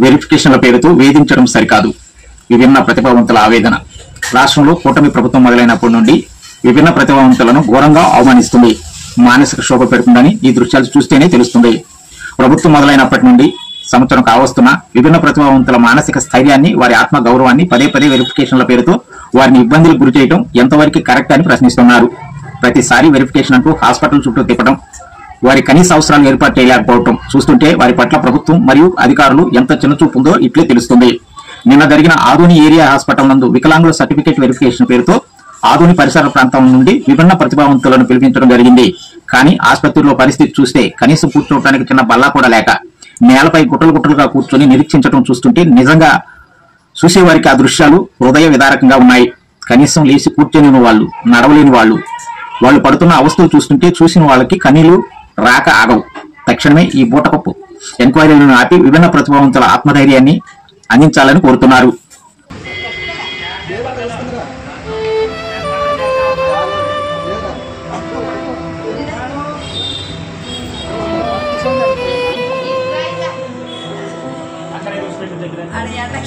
వెరిఫికేషన్ల పేరుతో వేధించడం సరికాదు. విభిన్న ప్రతిభావంతుల ఆవేదన. రాష్ట్రంలో కూటమి ప్రభుత్వం మొదలైనప్పటి నుండి విభిన్న ప్రతిభావంతులను ఘోరంగా అవమానిస్తుంది, మానసిక శోభ పెడుతుందని ఈ దృశ్యాలు చూస్తేనే తెలుస్తుంది. ప్రభుత్వం మొదలైనప్పటి నుండి సంవత్సరం కావస్తున్న విభిన్న ప్రతిభావంతుల మానసిక స్థైర్యాన్ని, వారి ఆత్మ గౌరవాన్ని పదే పదే వెరిఫికేషన్ల పేరుతో వారిని ఇబ్బందులకు గురి చేయడం ఎంతవరకు కరెక్ట్ అని ప్రశ్నిస్తున్నారు. ప్రతిసారి వెరిఫికేషన్ అంటూ హాస్పిటల్ చుట్టూ తిప్పడం, వారి కనీస అవసరాలు ఏర్పాటు చేయలేకపోవడం చూస్తుంటే వారి పట్ల ప్రభుత్వం మరియు అధికారులు ఎంత చిన్నచూపు ఉందో ఇట్లే తెలుస్తుంది. నిన్న జరిగిన ఆదోని ఏరియా హాస్పిటల్ నందు వికలాంగుల సర్టిఫికేట్ వెరిఫికేషన్ పేరుతో ఆదోని పరిసర ప్రాంతం నుండి విభిన్న ప్రతిభావంతులను పిలిపించడం జరిగింది. కానీ ఆసుపత్రిలో పరిస్థితి చూస్తే కనీసం కూర్చోవడానికి చిన్న బల్లా కూడా లేక నేలపై గుట్టలు గుట్టలుగా కూర్చొని నిరీక్షించడం చూస్తుంటే నిజంగా చూసేవారికి ఆ దృశ్యాలు హృదయ విదారకంగా ఉన్నాయి. కనీసం లేచి కూర్చొని వాళ్ళు, నడవలేని వాళ్ళు పడుతున్న అవస్థలు చూస్తుంటే చూసిన వాళ్ళకి కన్నీళ్లు రాక ఆగవు. తక్షణమే ఈ బూటకప్పు ఎంక్వైరీలను ఆపి విభిన్న ప్రతిభావంతుల ఆత్మధైర్యాన్ని అందించాలని కోరుతున్నారు. Ada yang tak